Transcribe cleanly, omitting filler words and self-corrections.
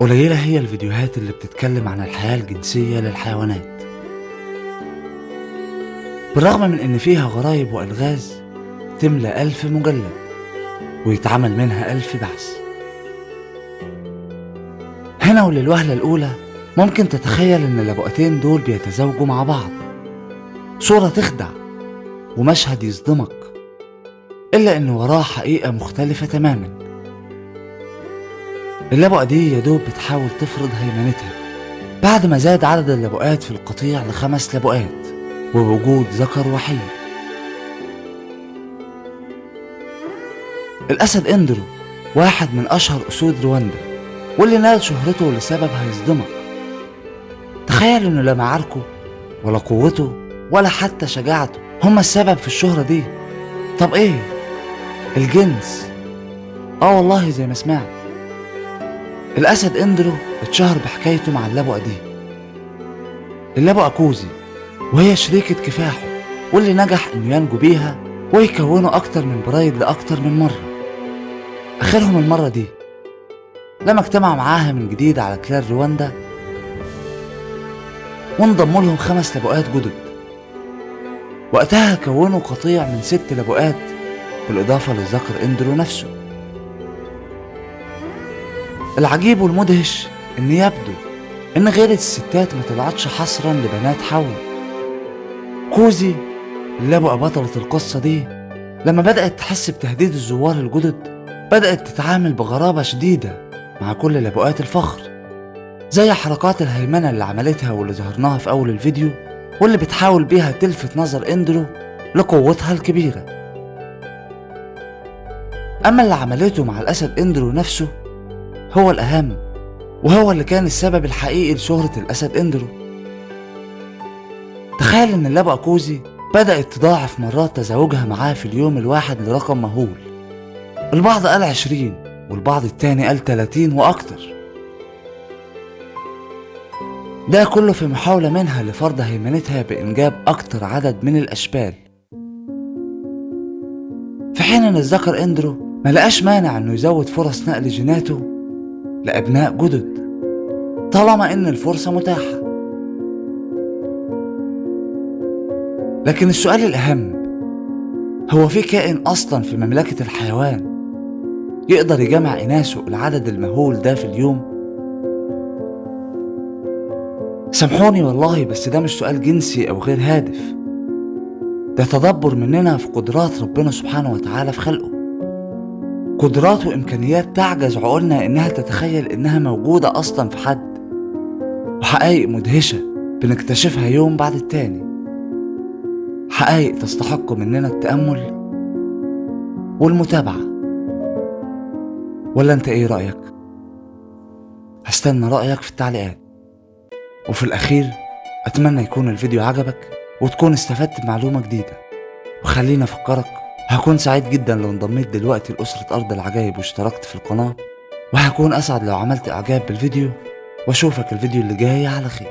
قليلة هي الفيديوهات اللي بتتكلم عن الحياة الجنسية للحيوانات، بالرغم من إن فيها غرايب وألغاز تملى 1000 مجلد ويتعمل منها 1000 بحث. هنا وللوهلة الأولى ممكن تتخيل إن اللبؤتين دول بيتزاوجوا مع بعض، صورة تخدع ومشهد يصدمك، إلا إن وراه حقيقة مختلفة تماما. اللبؤة دي يدوب بتحاول تفرض هيمنتها بعد ما زاد عدد اللبؤات في القطيع ل5 لبؤات ووجود ذكر وحيد. الأسد إندرو واحد من أشهر أسود رواندا، واللي نال شهرته لسبب هيصدمك. تخيل إنه لا معاركه ولا قوته ولا حتى شجاعته هما السبب في الشهرة دي. طب إيه؟ الجنس. والله زي ما سمعت، الأسد إندرو اتشهر بحكايته مع اللبؤة دي، اللبؤة كوزي، وهي شريكة كفاحه واللي نجح إنه ينجو بيها ويكونوا أكتر من برايد لأكتر من مرة. آخرهم المرة دي لما اجتمع معاها من جديد على كلار رواندا وانضموا لهم 5 لبؤات جدد. وقتها كونوا قطيع من 6 لبؤات بالإضافة للذكر إندرو نفسه. العجيب والمدهش إن يبدو إن غيرة الستات ما طلعتش حصرا لبنات حواء. كوزي اللبؤة بطلة القصة دي لما بدأت تحس بتهديد الزوار الجدد بدأت تتعامل بغرابة شديدة مع كل لبؤات الفخر، زي حركات الهيمنة اللي عملتها واللي ظهرناها في أول الفيديو، واللي بتحاول بيها تلفت نظر إندرو لقوتها الكبيرة. أما اللي عملته مع الأسد إندرو نفسه هو الأهم، وهو اللي كان السبب الحقيقي لشهرة الأسد إندرو. تخيل إن اللبؤة كوزي بدأت تضاعف مرات تزاوجها معاه في اليوم الواحد لرقم مهول. البعض قال 20 والبعض التاني قال 30 وأكتر. ده كله في محاولة منها لفرض هيمنتها بإنجاب أكتر عدد من الأشبال، في حين إن الذكر إندرو ملقاش مانع إنه يزود فرص نقل جيناته لأبناء جدد طالما إن الفرصة متاحة. لكن السؤال الأهم هو في كائن أصلا في مملكة الحيوان يقدر يجمع إناثه العدد المهول ده في اليوم؟ سامحوني والله، بس ده مش سؤال جنسي أو غير هادف، ده تدبر مننا في قدرات ربنا سبحانه وتعالى في خلقه، قدرات وإمكانيات تعجز عقولنا إنها تتخيل إنها موجودة أصلا في حد، وحقائق مدهشة بنكتشفها يوم بعد التاني، حقائق تستحق مننا التأمل والمتابعة. ولا أنت إيه رأيك؟ هستنى رأيك في التعليقات. وفي الأخير أتمنى يكون الفيديو عجبك وتكون استفدت بمعلومة جديدة، وخليني أفكرك هكون سعيد جدا لو انضميت دلوقتي لأسرة أرض العجائب واشتركت في القناة، وهكون أسعد لو عملت إعجاب بالفيديو، وأشوفك الفيديو اللي جاي على خير.